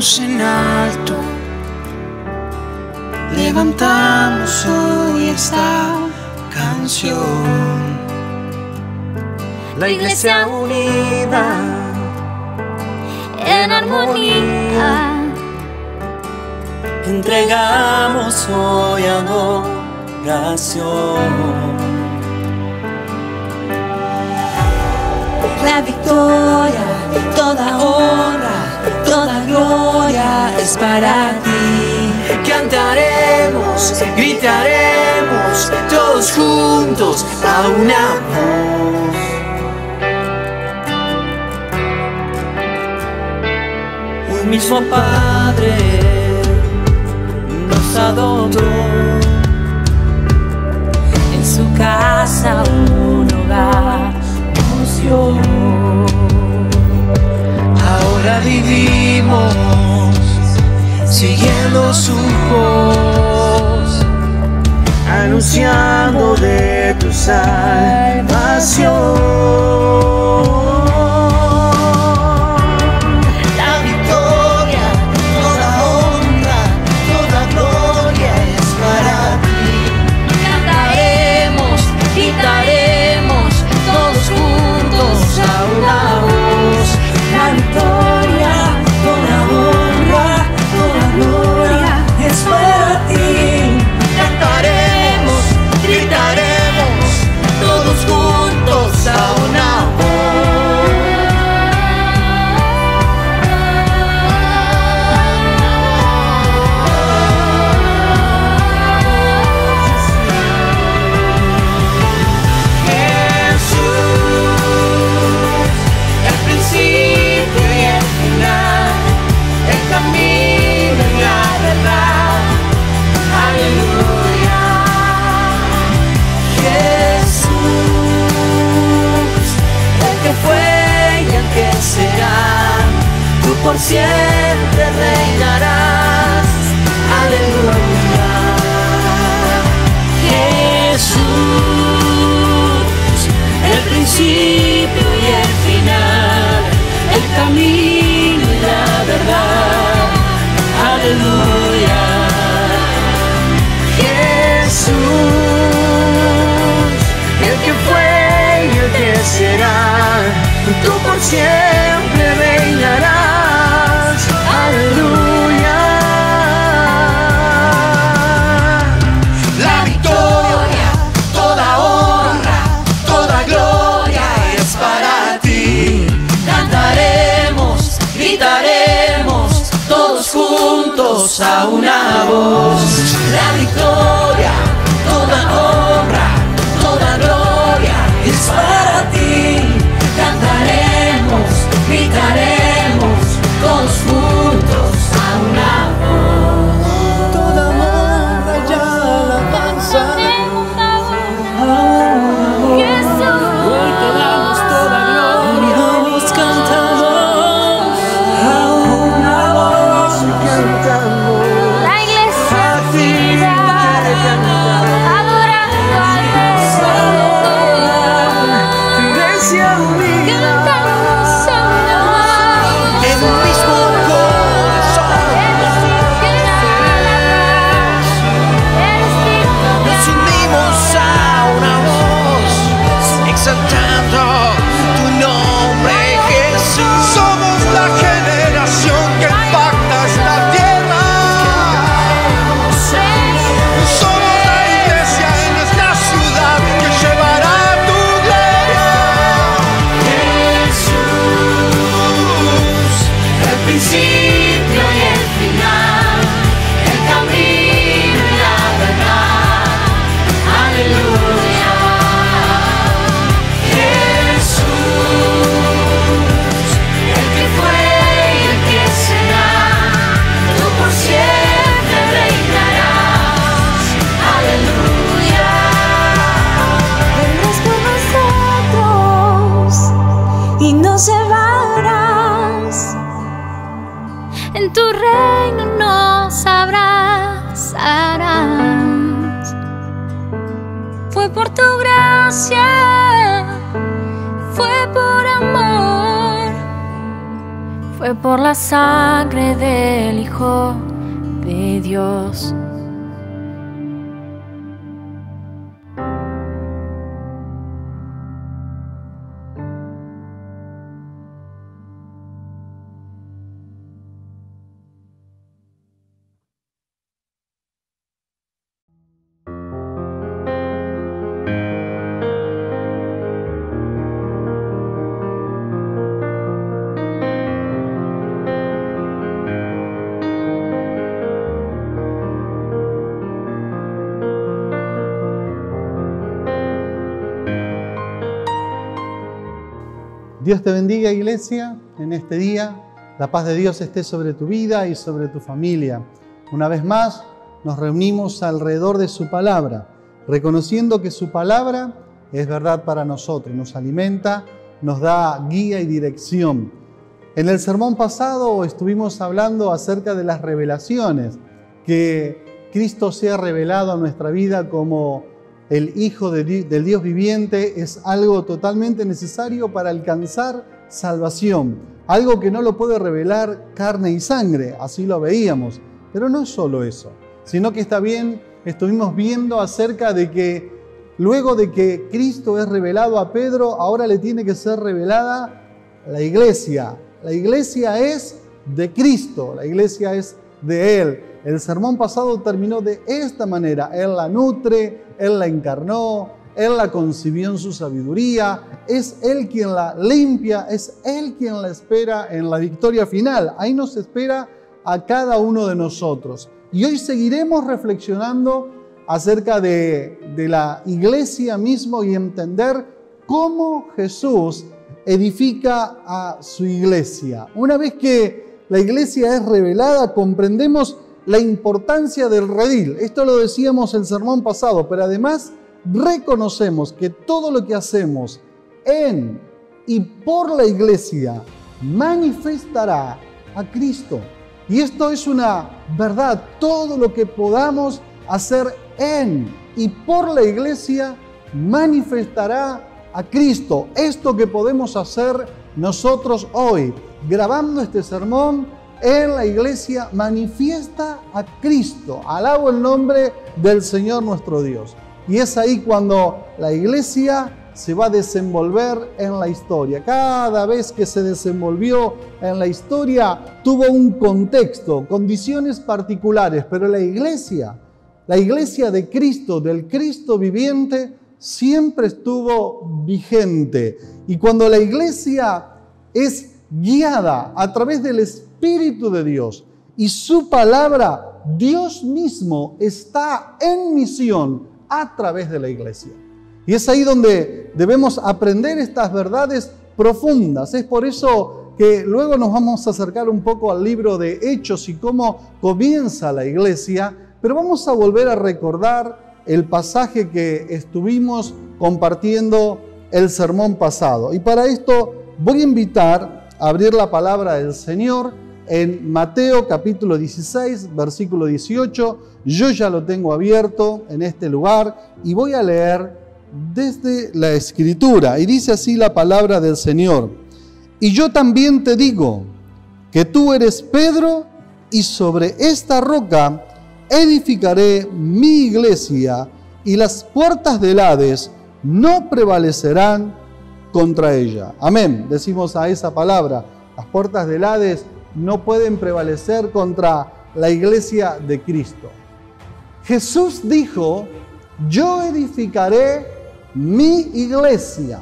manos en alto, levantamos hoy esta canción. La iglesia unida en armonía, entregamos hoy adoración. La victoria, toda honra, toda gloria es para ti. Cantaremos, gritaremos, todos juntos a una voz. Un mismo Padre nos adoptó, En su casa un hogar nos dio. Ahora vivimos siguiendo su voz, anunciando de tu salvación. La victoria, toda honra, toda gloria es para ti. cantaremos, gritaremos, todos juntos a una voz. La victoria, toda honra, toda gloria es para ti. Cantaremos, gritaremos, todos juntos a una por siempre reinarás, aleluya. Jesús, el principio y el final, el camino y la verdad, aleluya. Jesús, el que fue y el que será, tú por siempre reinarás, aleluya. La victoria, toda honra, toda gloria es para ti. Cantaremos, gritaremos, todos juntos a una voz. La victoria, toda honra, toda gloria es para ti. Cantaremos, gritaremos, todos juntos a una voz. Toda honra y alabanza hoy te damos toda gloria. Vamos cantando a una voz cantando. La iglesia unida, adorando al Rey. Iglesia unida Cantamos a una voz. en un mismo corazón. Nos unimos a una voz, exaltando tu nombre, Jesús. Somos la generación que impacta esta tierra. Somos la iglesia en esta ciudad que llevará tu gloria. Jesús, el principio y el final, el camino y la verdad, aleluya. Jesús, el que fue y el que será, tú por siempre reinarás, aleluya. Vendrás con nosotros y nos llevarás. En tu reino nos abrazarás. Fue por tu gracia, fue por amor, fue por la sangre del Hijo de Dios. Dios te bendiga, iglesia, en este día. La paz de Dios esté sobre tu vida y sobre tu familia. Una vez más, nos reunimos alrededor de su palabra, reconociendo que su palabra es verdad para nosotros, nos alimenta, nos da guía y dirección. En el sermón pasado estuvimos hablando acerca de las revelaciones, que Cristo sea revelado a nuestra vida como el Hijo del Dios viviente es algo totalmente necesario para alcanzar salvación. Algo que no lo puede revelar carne y sangre, así lo veíamos. Pero no es solo eso, sino que estuvimos viendo acerca de que luego de que Cristo es revelado a Pedro, ahora le tiene que ser revelada la iglesia. La iglesia es de Cristo, la iglesia es de Él. El sermón pasado terminó de esta manera. Él la nutre, Él la encarnó, Él la concibió en su sabiduría, es Él quien la limpia, es Él quien la espera en la victoria final. Ahí nos espera a cada uno de nosotros. Y hoy seguiremos reflexionando acerca de la iglesia mismo y entender cómo Jesús edifica a su iglesia. Una vez que la iglesia es revelada, comprendemos la importancia del redil. Esto lo decíamos el sermón pasado, pero además reconocemos que todo lo que hacemos en y por la iglesia manifestará a Cristo. Y esto es una verdad. Todo lo que podamos hacer en y por la iglesia manifestará a Cristo. Esto que podemos hacer nosotros hoy, grabando este sermón en la iglesia, manifiesta a Cristo. Alabo el nombre del Señor nuestro Dios. Y es ahí cuando la iglesia se va a desenvolver en la historia. Cada vez que se desenvolvió en la historia tuvo un contexto, condiciones particulares, pero la iglesia de Cristo, del Cristo viviente, siempre estuvo vigente. Y cuando la iglesia es guiada a través del Espíritu de Dios y su palabra, Dios mismo está en misión a través de la iglesia. Y es ahí donde debemos aprender estas verdades profundas. Es por eso que luego nos vamos a acercar un poco al libro de Hechos y cómo comienza la iglesia, pero vamos a volver a recordar el pasaje que estuvimos compartiendo el sermón pasado. Y para esto voy a invitar a abrir la palabra del Señor en Mateo capítulo 16, versículo 18. Yo ya lo tengo abierto en este lugar y voy a leer desde la Escritura. Y dice así la palabra del Señor. Y yo también te digo que tú eres Pedro, y sobre esta roca edificaré mi iglesia, y las puertas del Hades no prevalecerán contra ella. Amén. Decimos a esa palabra. Las puertas del Hades no pueden prevalecer contra la iglesia de Cristo. Jesús dijo, yo edificaré mi iglesia.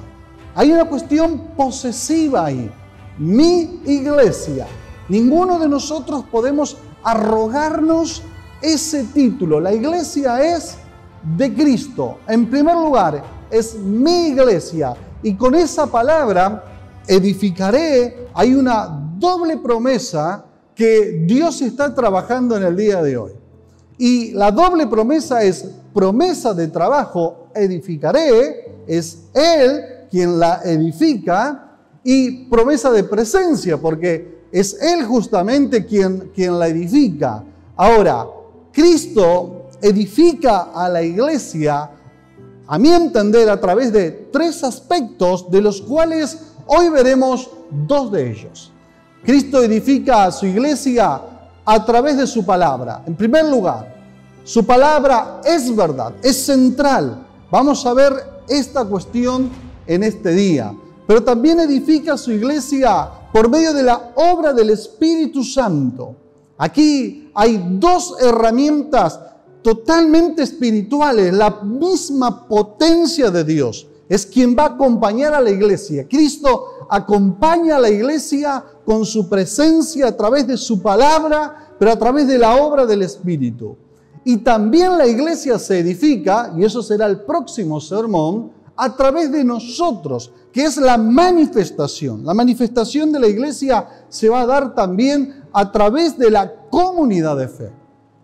Hay una cuestión posesiva ahí. Mi iglesia. Ninguno de nosotros podemos arrogarnos ese título. La iglesia es de Cristo. En primer lugar, es mi iglesia. Y con esa palabra, edificaré, hay una doble promesa que Dios está trabajando en el día de hoy. Y la doble promesa es promesa de trabajo, edificaré, es Él quien la edifica, y promesa de presencia, porque es Él justamente quien la edifica. Ahora, Cristo edifica a la iglesia, a mi entender, a través de tres aspectos, de los cuales hoy veremos dos de ellos. Cristo edifica a su iglesia a través de su palabra. En primer lugar, su palabra es verdad, es central. Vamos a ver esta cuestión en este día. Pero también edifica a su iglesia por medio de la obra del Espíritu Santo. Aquí hay dos herramientas totalmente espirituales, la misma potencia de Dios. Es quien va a acompañar a la iglesia. Cristo acompaña a la iglesia con su presencia a través de su palabra, pero a través de la obra del Espíritu. Y también la iglesia se edifica, y eso será el próximo sermón, a través de nosotros, que es la manifestación. La manifestación de la iglesia se va a dar también a través de la comunidad de fe.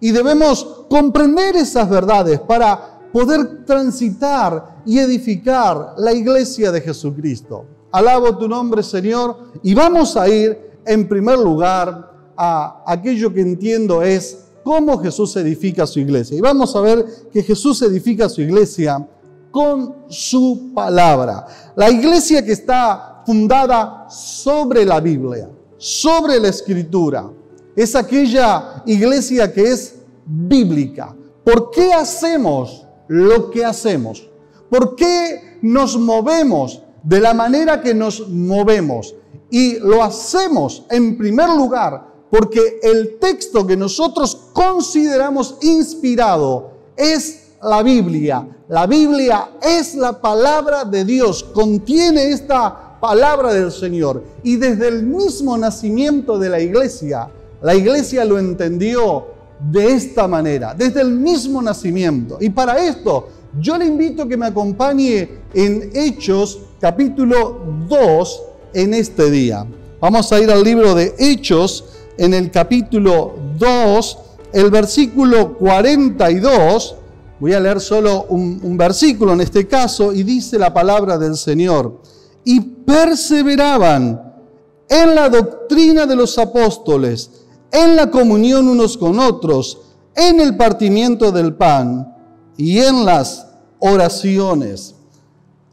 Y debemos comprender esas verdades para poder transitar y edificar la iglesia de Jesucristo. Alabo tu nombre, Señor, y vamos a ir en primer lugar a aquello que entiendo es cómo Jesús edifica su iglesia. Y vamos a ver que Jesús edifica su iglesia con su palabra. La iglesia que está fundada sobre la Biblia, sobre la Escritura, es aquella iglesia que es bíblica. ¿Por qué hacemos lo que hacemos? ¿Por qué nos movemos de la manera que nos movemos? Y lo hacemos en primer lugar porque el texto que nosotros consideramos inspirado es la Biblia. La Biblia es la palabra de Dios, contiene esta palabra del Señor. Y desde el mismo nacimiento de la iglesia lo entendió de esta manera, desde el mismo nacimiento. Y para esto, yo le invito a que me acompañe en Hechos, capítulo 2, en este día. Vamos a ir al libro de Hechos, en el capítulo 2, el versículo 42. Voy a leer solo un versículo en este caso, y dice la palabra del Señor: y perseveraban en la doctrina de los apóstoles, en la comunión unos con otros, en el partimiento del pan y en las oraciones.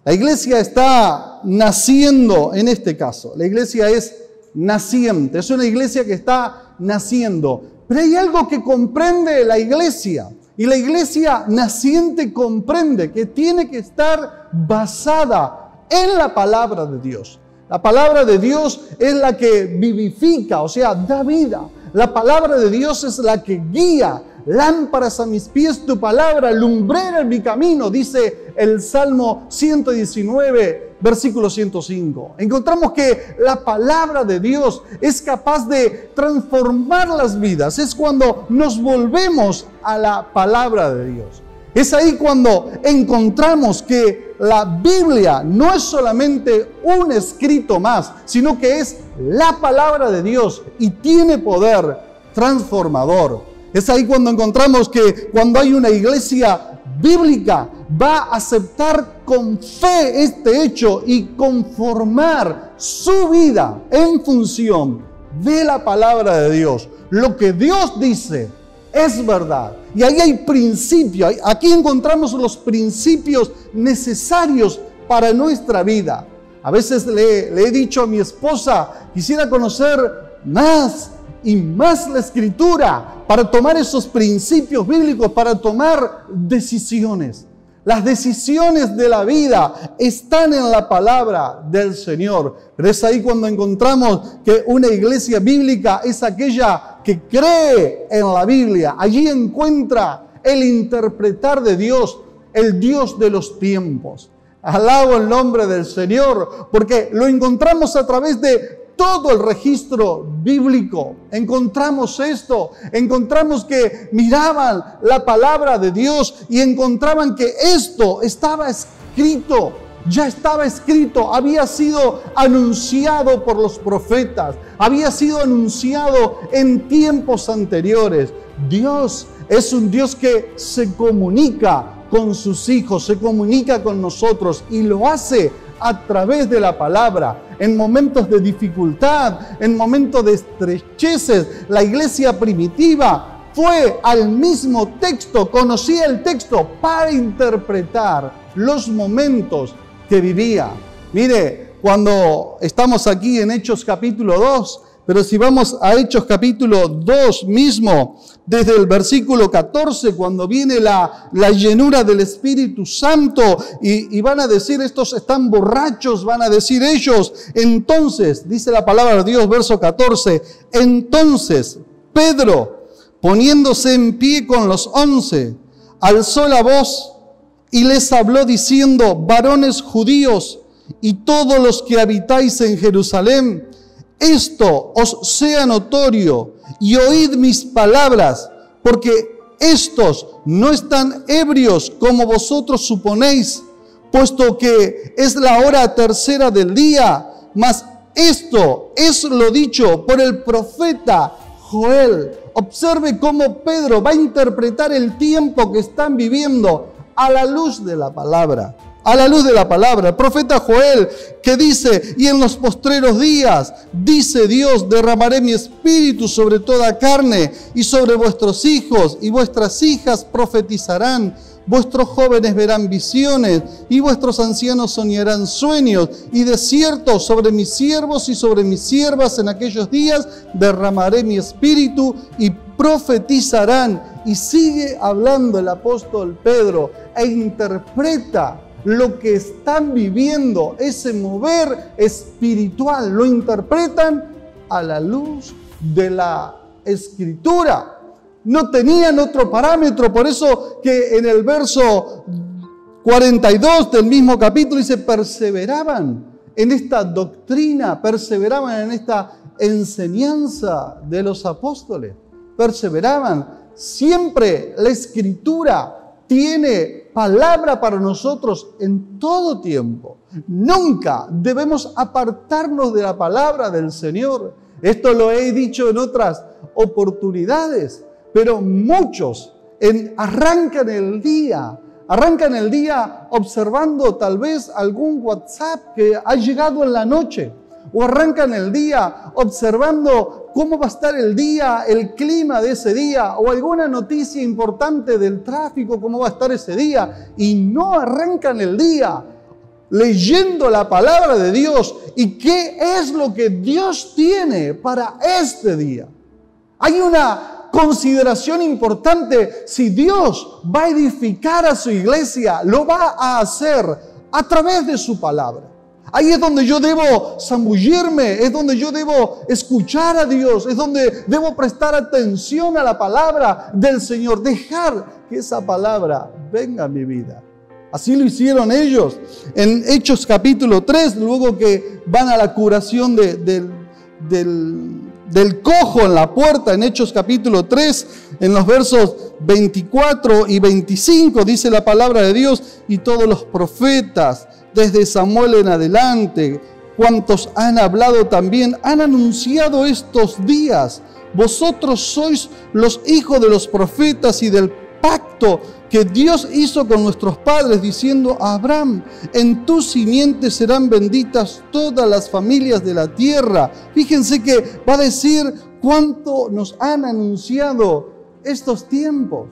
La iglesia está naciendo en este caso. La iglesia es naciente, es una iglesia que está naciendo. Pero hay algo que comprende la iglesia. Y la iglesia naciente comprende que tiene que estar basada en la palabra de Dios. La palabra de Dios es la que vivifica, o sea, da vida. La palabra de Dios es la que guía. Lámparas a mis pies tu palabra, lumbrera en mi camino, dice el Salmo 119, versículo 105. Encontramos que la palabra de Dios es capaz de transformar las vidas. Es cuando nos volvemos a la palabra de Dios. Es ahí cuando encontramos que la Biblia no es solamente un escrito más, sino que es la palabra de Dios y tiene poder transformador. Es ahí cuando encontramos que cuando hay una iglesia bíblica va a aceptar con fe este hecho y conformar su vida en función de la palabra de Dios. Lo que Dios dice es verdad. Y ahí hay principios. Aquí encontramos los principios necesarios para nuestra vida. A veces le he dicho a mi esposa, quisiera conocer más y más la Escritura para tomar esos principios bíblicos, para tomar decisiones. Las decisiones de la vida están en la palabra del Señor. Pero es ahí cuando encontramos que una iglesia bíblica es aquella que cree en la Biblia. Allí encuentra el interpretar de Dios, el Dios de los tiempos. Alabo el nombre del Señor, porque lo encontramos a través de todo el registro bíblico. Encontramos esto, encontramos que miraban la palabra de Dios y encontraban que esto estaba escrito, ya estaba escrito, había sido anunciado por los profetas, había sido anunciado en tiempos anteriores. Dios es un Dios que se comunica con sus hijos, se comunica con nosotros y lo hace a través de la palabra. En momentos de dificultad, en momentos de estrecheces, la iglesia primitiva fue al mismo texto, conocía el texto para interpretar los momentos que vivía. Mire, cuando estamos aquí en Hechos capítulo 2, Pero si vamos a Hechos capítulo 2 mismo, desde el versículo 14, cuando viene la llenura del Espíritu Santo y van a decir, estos están borrachos, van a decir ellos. Entonces, dice la palabra de Dios, verso 14, entonces Pedro, poniéndose en pie con los 11, alzó la voz y les habló diciendo, varones judíos y todos los que habitáis en Jerusalén, esto os sea notorio y oíd mis palabras, porque estos no están ebrios como vosotros suponéis, puesto que es la hora tercera del día, mas esto es lo dicho por el profeta Joel. Observe cómo Pedro va a interpretar el tiempo que están viviendo a la luz de la palabra. A la luz de la palabra, el profeta Joel que dice, y en los postreros días, dice Dios, derramaré mi espíritu sobre toda carne y sobre vuestros hijos y vuestras hijas profetizarán, vuestros jóvenes verán visiones y vuestros ancianos soñarán sueños, y de cierto sobre mis siervos y sobre mis siervas en aquellos días derramaré mi espíritu y profetizarán. Y sigue hablando el apóstol Pedro e interpreta lo que están viviendo, ese mover espiritual, lo interpretan a la luz de la Escritura. No tenían otro parámetro, por eso que en el verso 42 del mismo capítulo dice, perseveraban en esta doctrina, perseveraban en esta enseñanza de los apóstoles, perseveraban. Siempre la Escritura tiene palabra para nosotros en todo tiempo. Nunca debemos apartarnos de la palabra del Señor. Esto lo he dicho en otras oportunidades, pero muchos arrancan el día observando tal vez algún WhatsApp que ha llegado en la noche, o arrancan el día observando cómo va a estar el día, el clima de ese día, o alguna noticia importante del tráfico, cómo va a estar ese día, y no arrancan el día leyendo la palabra de Dios y qué es lo que Dios tiene para este día. Hay una consideración importante: si Dios va a edificar a su iglesia, lo va a hacer a través de su palabra. Ahí es donde yo debo zambullirme, es donde yo debo escuchar a Dios, es donde debo prestar atención a la palabra del Señor, dejar que esa palabra venga a mi vida. Así lo hicieron ellos en Hechos capítulo 3, luego que van a la curación del cojo en la puerta, en Hechos capítulo 3, en los versos 24 y 25, dice la palabra de Dios, y todos los profetas, desde Samuel en adelante, cuantos han hablado también, han anunciado estos días. Vosotros sois los hijos de los profetas y del pacto que Dios hizo con nuestros padres, diciendo a Abraham, en tu simiente serán benditas todas las familias de la tierra. Fíjense que va a decir cuánto nos han anunciado estos tiempos,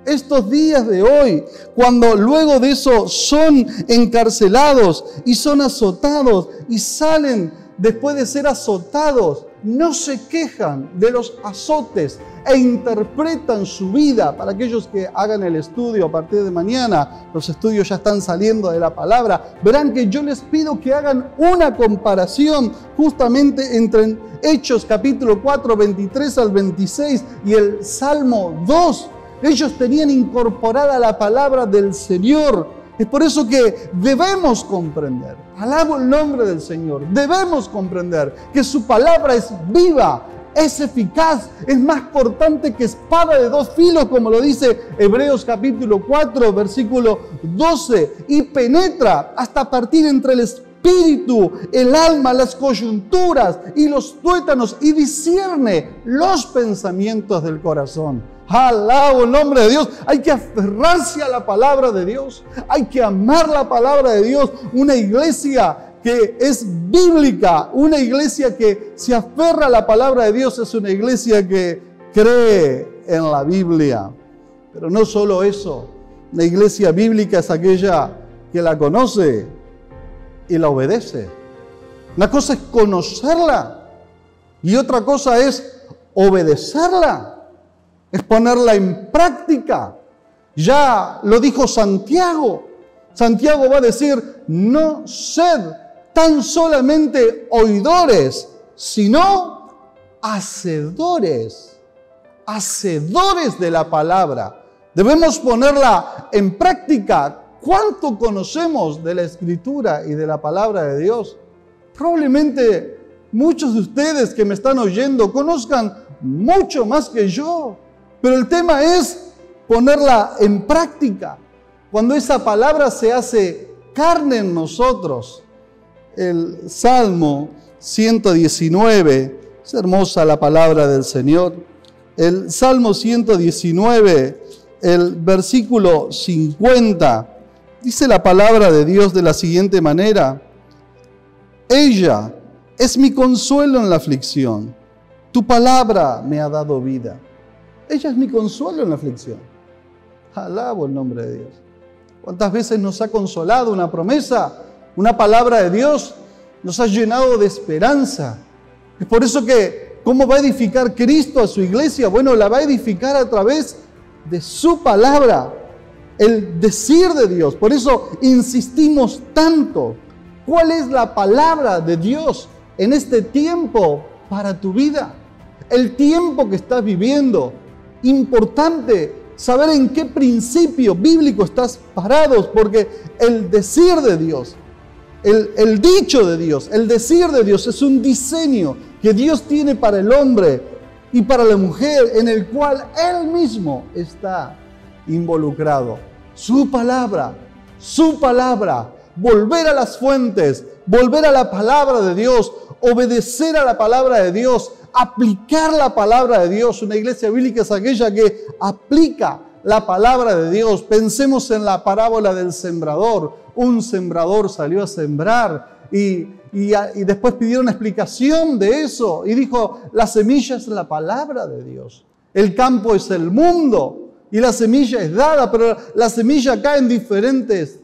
estos días de hoy, cuando luego de eso son encarcelados y son azotados y salen después de ser azotados, no se quejan de los azotes e interpretan su vida. Para aquellos que hagan el estudio a partir de mañana, los estudios ya están saliendo de la palabra, verán que yo les pido que hagan una comparación justamente entre Hechos capítulo 4, 23 al 26 y el Salmo 2. Ellos tenían incorporada la palabra del Señor. Es por eso que debemos comprender, alabo el nombre del Señor, debemos comprender que su palabra es viva, es eficaz, es más cortante que espada de dos filos, como lo dice Hebreos capítulo 4, versículo 12, y penetra hasta partir entre el espíritu, el alma, las coyunturas y los tuétanos, y discierne los pensamientos del corazón. Alabo el nombre de Dios. Hay que aferrarse a la palabra de Dios. Hay que amar la palabra de Dios. Una iglesia que es bíblica, una iglesia que se aferra a la palabra de Dios, es una iglesia que cree en la Biblia. Pero no solo eso. Una iglesia bíblica es aquella que la conoce y la obedece. Una cosa es conocerla Y otra cosa es obedecerla, es ponerla en práctica. Ya lo dijo Santiago. Santiago va a decir, no sed tan solamente oidores, sino hacedores. Hacedores de la palabra. Debemos ponerla en práctica. ¿Cuánto conocemos de la Escritura y de la palabra de Dios? Probablemente muchos de ustedes que me están oyendo conozcan mucho más que yo. Pero el tema es ponerla en práctica. Cuando esa palabra se hace carne en nosotros. El Salmo 119, es hermosa la palabra del Señor. El Salmo 119, el versículo 50, dice la palabra de Dios de la siguiente manera: ella es mi consuelo en la aflicción, tu palabra me ha dado vida. Ella es mi consuelo en la aflicción. Alabo el nombre de Dios. ¿Cuántas veces nos ha consolado una promesa, una palabra de Dios? Nos ha llenado de esperanza. Es por eso que, ¿cómo va a edificar Cristo a su iglesia? Bueno, la va a edificar a través de su palabra, el decir de Dios. Por eso insistimos tanto. ¿Cuál es la palabra de Dios en este tiempo para tu vida? El tiempo que estás viviendo. Importante saber en qué principio bíblico estás parados, porque el decir de Dios, el dicho de Dios, el decir de Dios es un diseño que Dios tiene para el hombre y para la mujer, en el cual Él mismo está involucrado. Su palabra, volver a las fuentes, volver a la palabra de Dios, obedecer a la palabra de Dios, aplicar la palabra de Dios. Una iglesia bíblica es aquella que aplica la palabra de Dios. Pensemos en la parábola del sembrador. Un sembrador salió a sembrar y después pidieron explicación de eso y dijo, la semilla es la palabra de Dios. El campo es el mundo y la semilla es dada, pero la semilla cae en diferentes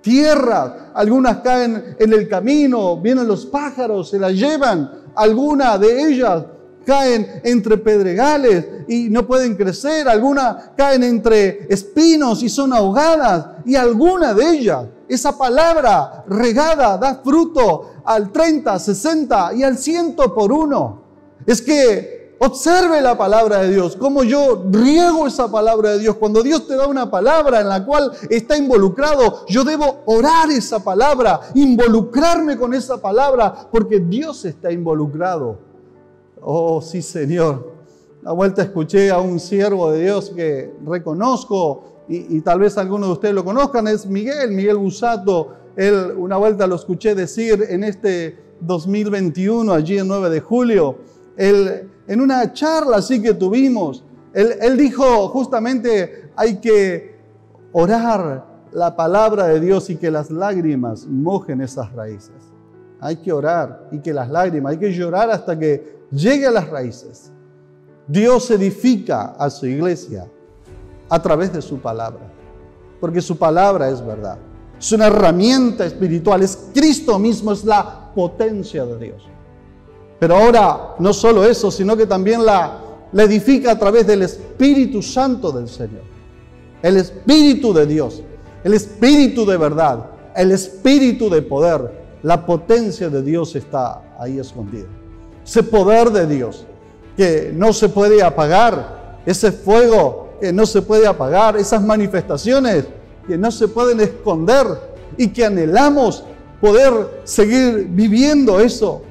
tierras. Algunas caen en el camino, vienen los pájaros, se las llevan. Algunas de ellas caen entre pedregales y no pueden crecer. Algunas caen entre espinos y son ahogadas. Y alguna de ellas, esa palabra regada, da fruto al 30, 60 y al 100 por uno. Es que observe la palabra de Dios, cómo yo riego esa palabra de Dios. Cuando Dios te da una palabra en la cual está involucrado, yo debo orar esa palabra, involucrarme con esa palabra, porque Dios está involucrado. Oh, sí, Señor. La vuelta escuché a un siervo de Dios que reconozco, y tal vez algunos de ustedes lo conozcan, es Miguel Busato. Él, una vuelta lo escuché decir en este 2021, allí el 9 de julio, en una charla así que tuvimos, él dijo justamente hay que orar la palabra de Dios y que las lágrimas mojen esas raíces. Hay que orar y que las lágrimas, hay que llorar hasta que llegue a las raíces. Dios edifica a su iglesia a través de su palabra, porque su palabra es verdad. Es una herramienta espiritual, es Cristo mismo, es la potencia de Dios. Pero ahora, no solo eso, sino que también la edifica a través del Espíritu Santo del Señor. El Espíritu de Dios, el Espíritu de verdad, el Espíritu de poder. La potencia de Dios está ahí escondida. Ese poder de Dios que no se puede apagar, ese fuego que no se puede apagar, esas manifestaciones que no se pueden esconder y que anhelamos poder seguir viviendo eso.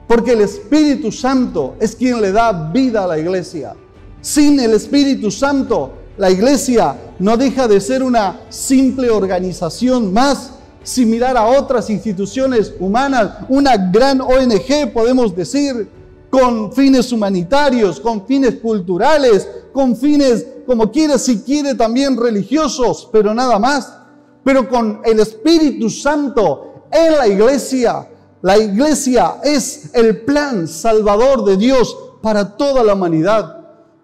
Porque el Espíritu Santo es quien le da vida a la iglesia. Sin el Espíritu Santo, la iglesia no deja de ser una simple organización más, similar a otras instituciones humanas, una gran ONG, podemos decir, con fines humanitarios, con fines culturales, con fines, como quiere, si quiere, también religiosos, pero nada más. Pero con el Espíritu Santo en la iglesia es el plan salvador de Dios para toda la humanidad.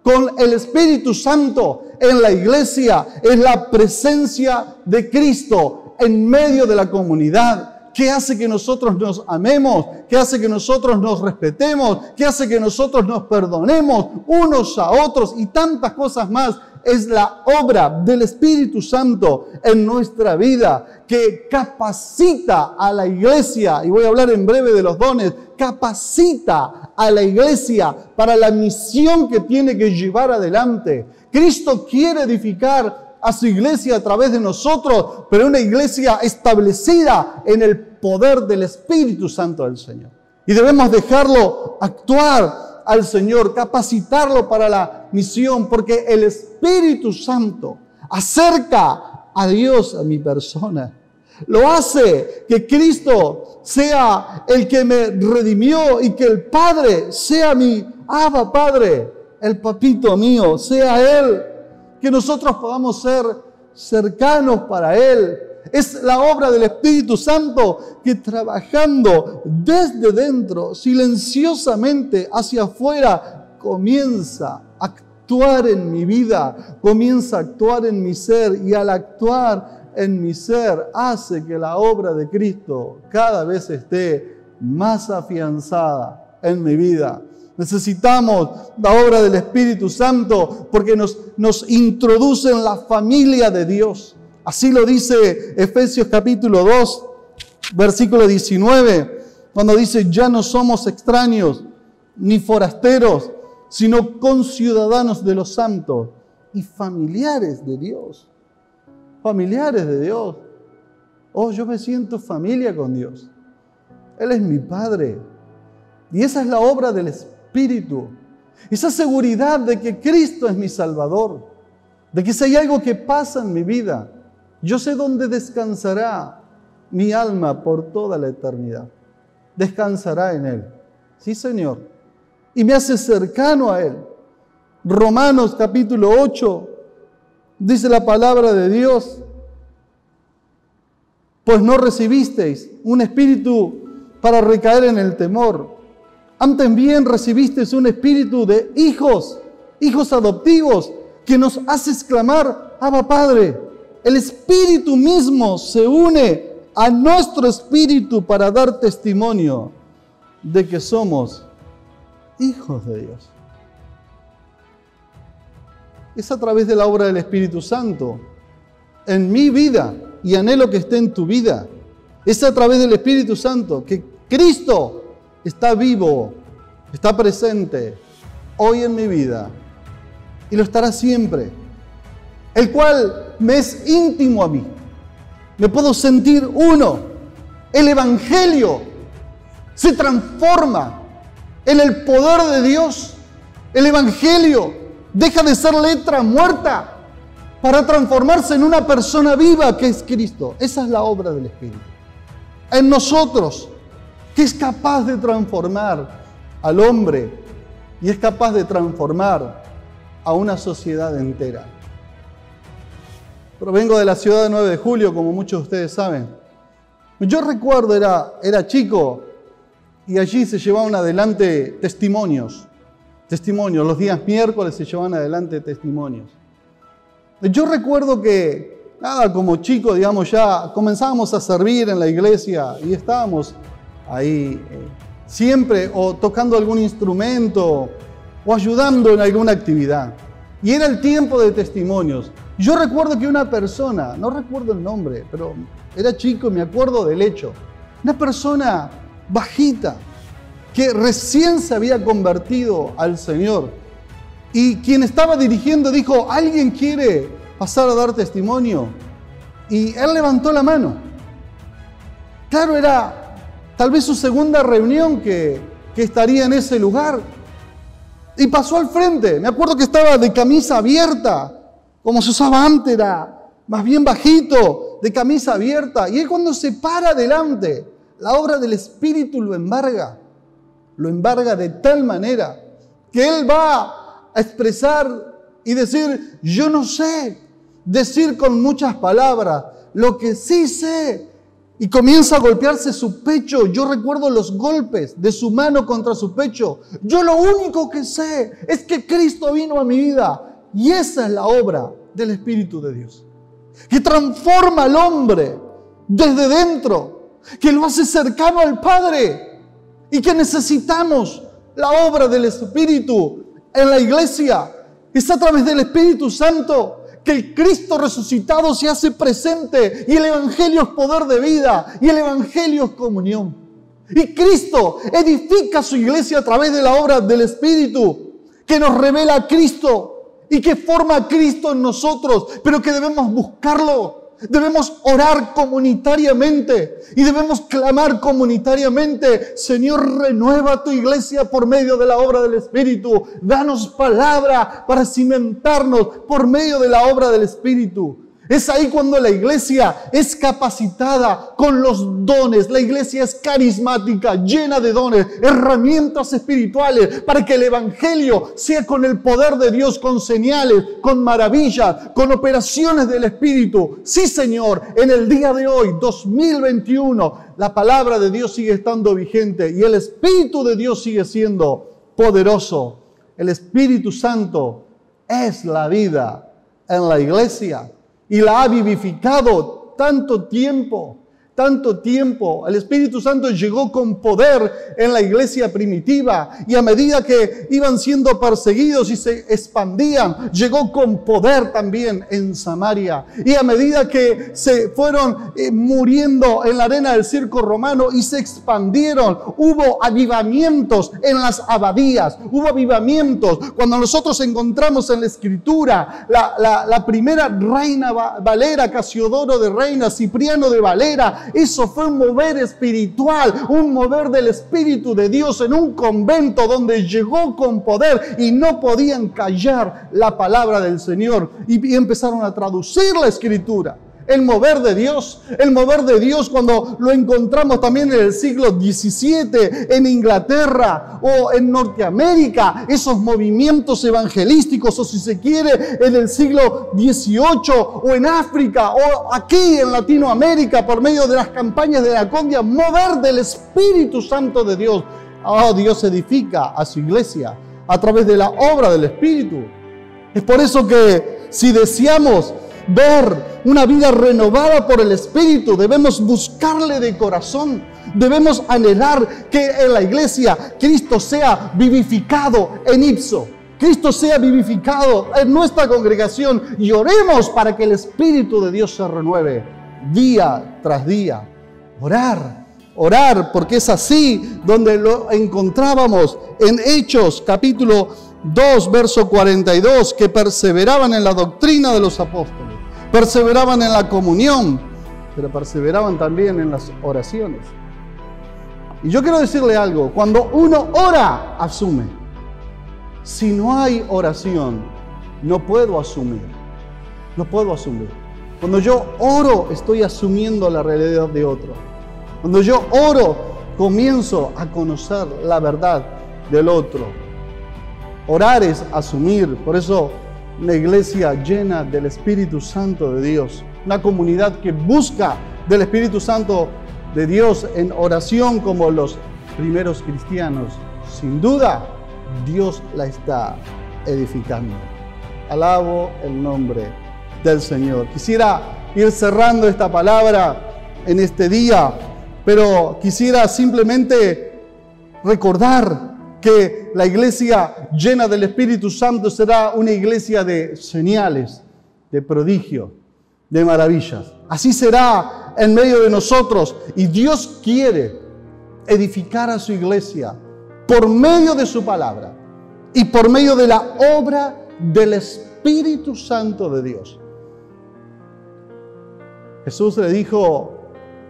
Con el Espíritu Santo en la iglesia es la presencia de Cristo en medio de la comunidad. ¿Qué hace que nosotros nos amemos? ¿Qué hace que nosotros nos respetemos? ¿Qué hace que nosotros nos perdonemos unos a otros? Y tantas cosas más. Es la obra del Espíritu Santo en nuestra vida que capacita a la iglesia, y voy a hablar en breve de los dones, capacita a la iglesia para la misión que tiene que llevar adelante. Cristo quiere edificar a su iglesia a través de nosotros, pero una iglesia establecida en el poder del Espíritu Santo del Señor. Y debemos dejarlo actuar al Señor, capacitarlo para la misión, porque el Espíritu Santo acerca a Dios a mi persona. Lo hace que Cristo sea el que me redimió y que el Padre sea mi Abba Padre, el papito mío, sea Él, que nosotros podamos ser cercanos para Él. Es la obra del Espíritu Santo que trabajando desde dentro, silenciosamente hacia afuera, comienza a actuar en mi vida, comienza a actuar en mi ser, y al actuar en mi ser hace que la obra de Cristo cada vez esté más afianzada en mi vida. Necesitamos la obra del Espíritu Santo porque nos introduce en la familia de Dios. Así lo dice Efesios capítulo 2, versículo 19, cuando dice: ya no somos extraños ni forasteros, sino conciudadanos de los santos y familiares de Dios. Familiares de Dios. Oh, yo me siento familia con Dios. Él es mi Padre. Y esa es la obra del Espíritu. Esa seguridad de que Cristo es mi Salvador. De que si hay algo que pasa en mi vida, yo sé dónde descansará mi alma por toda la eternidad. Descansará en Él. Sí, Señor. Y me hace cercano a Él. Romanos capítulo 8, dice la palabra de Dios: pues no recibisteis un espíritu para recaer en el temor. Antes bien recibisteis un espíritu de hijos adoptivos, que nos hace exclamar: Abba Padre. El Espíritu mismo se une a nuestro espíritu para dar testimonio de que somos hijos de Dios. Es a través de la obra del Espíritu Santo en mi vida, y anhelo que esté en tu vida. Es a través del Espíritu Santo que Cristo está vivo, está presente hoy en mi vida, y lo estará siempre, el cual me es íntimo a mí. Me puedo sentir uno. El Evangelio se transforma en el poder de Dios. El Evangelio deja de ser letra muerta para transformarse en una persona viva que es Cristo. Esa es la obra del Espíritu en nosotros, que es capaz de transformar al hombre y es capaz de transformar a una sociedad entera. Provengo de la ciudad de 9 de Julio, como muchos de ustedes saben. Yo recuerdo, era chico, y allí se llevaban adelante testimonios. Los días miércoles se llevaban adelante testimonios. Yo recuerdo que, como chico, ya comenzábamos a servir en la iglesia y estábamos ahí siempre o tocando algún instrumento o ayudando en alguna actividad. Y era el tiempo de testimonios. Yo recuerdo que una persona, no recuerdo el nombre, pero era chico y me acuerdo del hecho. Una persona bajita que recién se había convertido al Señor. Y quien estaba dirigiendo dijo: ¿alguien quiere pasar a dar testimonio? Y él levantó la mano. Claro, era tal vez su segunda reunión que estaría en ese lugar. Y pasó al frente. Me acuerdo que estaba de camisa abierta, como se usaba antes, era más bien bajito, de camisa abierta. Y él, cuando se para adelante, la obra del Espíritu lo embarga de tal manera que él va a expresar y decir: yo no sé decir con muchas palabras, lo que sí sé. Y comienza a golpearse su pecho. Yo recuerdo los golpes de su mano contra su pecho. Yo lo único que sé es que Cristo vino a mi vida. Y esa es la obra del Espíritu de Dios, que transforma al hombre desde dentro, que lo hace cercano al Padre y que necesitamos la obra del Espíritu en la iglesia. Es a través del Espíritu Santo que el Cristo resucitado se hace presente y el Evangelio es poder de vida y el Evangelio es comunión. Y Cristo edifica su iglesia a través de la obra del Espíritu que nos revela a Cristo y que forma a Cristo en nosotros, pero que debemos buscarlo. Debemos orar comunitariamente y debemos clamar comunitariamente: Señor, renueva tu iglesia por medio de la obra del Espíritu. Danos palabra para cimentarnos por medio de la obra del Espíritu. Es ahí cuando la iglesia es capacitada con los dones. La iglesia es carismática, llena de dones, herramientas espirituales para que el Evangelio sea con el poder de Dios, con señales, con maravillas, con operaciones del Espíritu. Sí, Señor, en el día de hoy, 2021, la palabra de Dios sigue estando vigente y el Espíritu de Dios sigue siendo poderoso. El Espíritu Santo es la vida en la iglesia. Y la ha vivificado tanto tiempo. El Espíritu Santo llegó con poder en la iglesia primitiva. Y a medida que iban siendo perseguidos y se expandían, llegó con poder también en Samaria. Y a medida que se fueron muriendo en la arena del circo romano y se expandieron, hubo avivamientos en las abadías. Hubo avivamientos. Cuando nosotros encontramos en la Escritura la primera reina Valera, Casiodoro de Reina, Cipriano de Valera, eso fue un mover espiritual, un mover del Espíritu de Dios en un convento donde llegó con poder y no podían callar la palabra del Señor y empezaron a traducir la Escritura. El mover de Dios cuando lo encontramos también en el siglo XVII en Inglaterra o en Norteamérica, esos movimientos evangelísticos, o si se quiere en el siglo XVIII o en África o aquí en Latinoamérica por medio de las campañas de la Condia, mover del Espíritu Santo de Dios. Dios edifica a su iglesia a través de la obra del Espíritu. Es por eso que si deseamos ver una vida renovada por el Espíritu, debemos buscarle de corazón. Debemos anhelar que en la iglesia Cristo sea vivificado en ipso. Cristo sea vivificado en nuestra congregación y oremos para que el Espíritu de Dios se renueve día tras día. Orar, porque es así donde lo encontrábamos en Hechos capítulo 2, verso 42, que perseveraban en la doctrina de los apóstoles, perseveraban en la comunión, pero perseveraban también en las oraciones. Y yo quiero decirle algo: cuando uno ora, asume. Si no hay oración, no puedo asumir. Cuando yo oro, estoy asumiendo la realidad de otro. Cuando yo oro, comienzo a conocer la verdad del otro. Orar es asumir. Por eso una iglesia llena del Espíritu Santo de Dios, una comunidad que busca del Espíritu Santo de Dios en oración como los primeros cristianos, sin duda Dios la está edificando. Alabo el nombre del Señor. Quisiera ir cerrando esta palabra en este día, pero quisiera simplemente recordar que la iglesia llena del Espíritu Santo será una iglesia de señales, de prodigio, de maravillas. Así será en medio de nosotros. Y Dios quiere edificar a su iglesia por medio de su palabra y por medio de la obra del Espíritu Santo de Dios. Jesús le dijo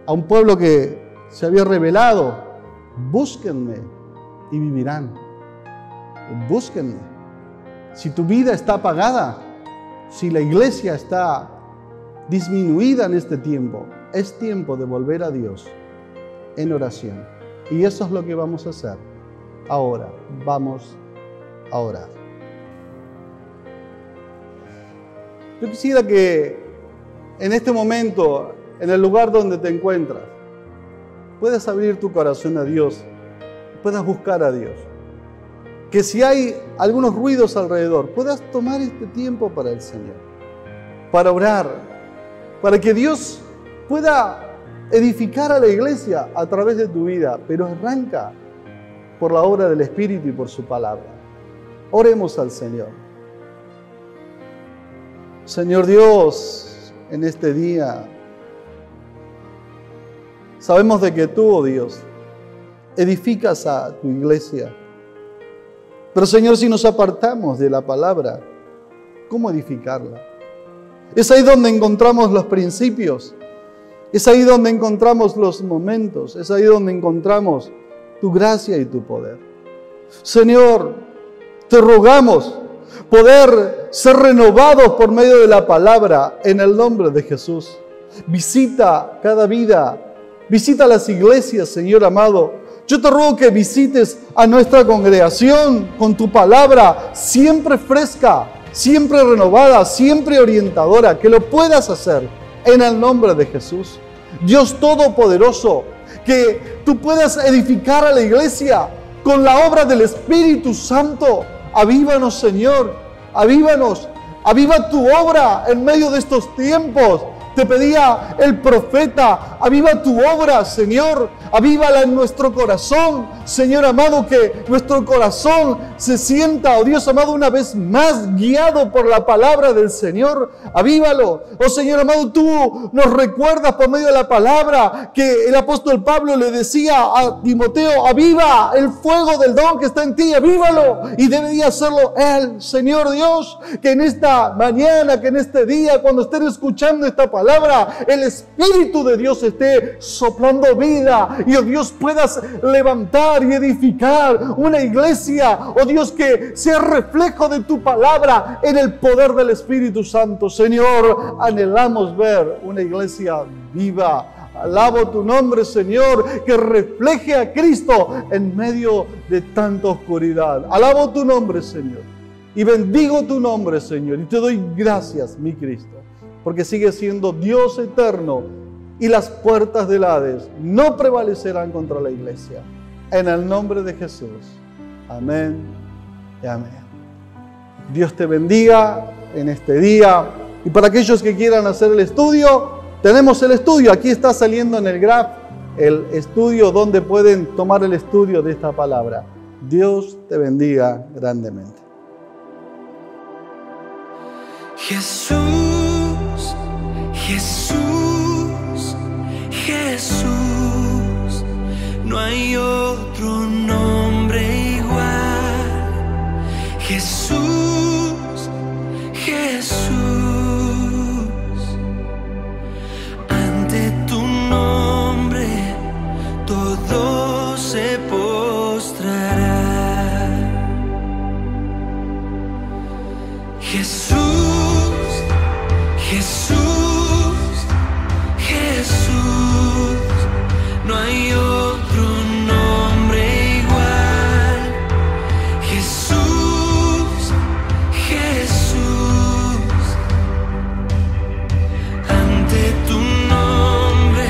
a un pueblo que se había rebelado: búsquenme y vivirán. Búsquenme. Si tu vida está apagada, si la iglesia está disminuida en este tiempo, es tiempo de volver a Dios en oración. Y eso es lo que vamos a hacer ahora. Vamos a orar. Yo quisiera que en este momento, en el lugar donde te encuentras, puedas abrir tu corazón a Dios, puedas buscar a Dios. Que si hay algunos ruidos alrededor, puedas tomar este tiempo para el Señor, para orar, para que Dios pueda edificar a la iglesia a través de tu vida, pero arranca por la obra del Espíritu y por su palabra. Oremos al Señor. Señor Dios, en este día, sabemos de que tú, oh Dios, edificas a tu iglesia. Pero Señor, si nos apartamos de la palabra, ¿cómo edificarla? Es ahí donde encontramos los principios. Es ahí donde encontramos los momentos. Es ahí donde encontramos tu gracia y tu poder. Señor, te rogamos poder ser renovados por medio de la palabra en el nombre de Jesús. Visita cada vida. Visita las iglesias, Señor amado. Yo te ruego que visites a nuestra congregación con tu palabra siempre fresca, siempre renovada, siempre orientadora. Que lo puedas hacer en el nombre de Jesús. Dios Todopoderoso, que tú puedas edificar a la iglesia con la obra del Espíritu Santo. Avívanos, Señor, avívanos. Aviva tu obra en medio de estos tiempos. Te pedía el profeta, aviva tu obra, Señor, avívala en nuestro corazón, Señor amado, que nuestro corazón se sienta, oh Dios amado, una vez más guiado por la palabra del Señor. Avívalo, oh Señor amado, tú nos recuerdas por medio de la palabra que el apóstol Pablo le decía a Timoteo: aviva el fuego del don que está en ti, avívalo, y debería hacerlo Él, Señor Dios, que en esta mañana, que en este día, cuando estén escuchando esta palabra, el Espíritu de Dios esté soplando vida y, oh Dios, puedas levantar y edificar una iglesia, oh Dios, que sea reflejo de tu palabra en el poder del Espíritu Santo. Señor, anhelamos ver una iglesia viva. Alabo tu nombre, Señor, que refleje a Cristo en medio de tanta oscuridad. Alabo tu nombre, Señor, y bendigo tu nombre, Señor, y te doy gracias, mi Cristo, porque sigue siendo Dios eterno y las puertas del Hades no prevalecerán contra la iglesia. En el nombre de Jesús. Amén y amén. Dios te bendiga en este día. Y para aquellos que quieran hacer el estudio, tenemos el estudio. Aquí está saliendo en el graph el estudio donde pueden tomar el estudio de esta palabra. Dios te bendiga grandemente. Jesús, Jesús, Jesús, no hay otro nombre igual. Jesús, Jesús, ante tu nombre todo se postrará. Jesús, Jesús, Jesús, no hay otro nombre igual. Jesús, Jesús, ante tu nombre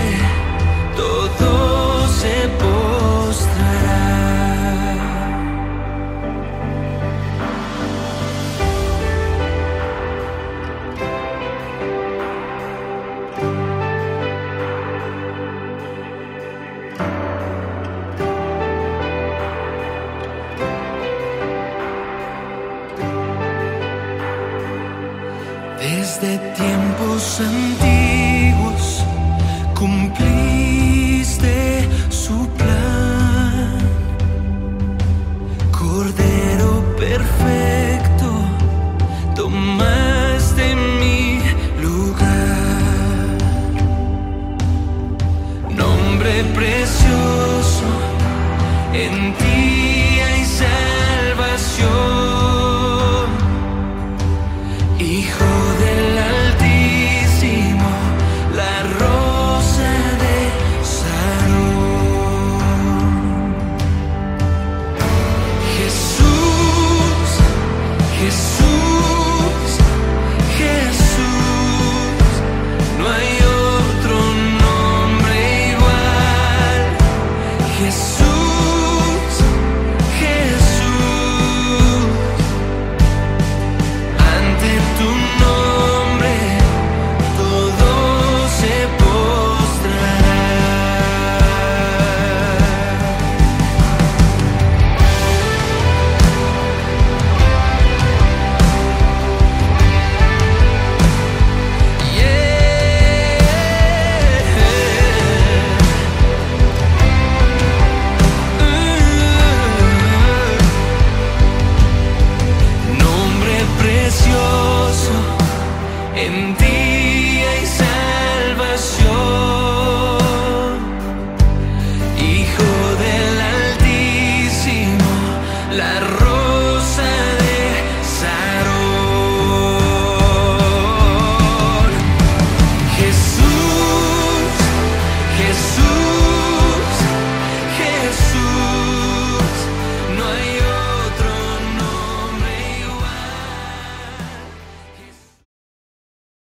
todo se postrará. Desde tiempos antiguos cumpliste su plan. Cordero perfecto, tomaste mi lugar. Nombre precioso, en ti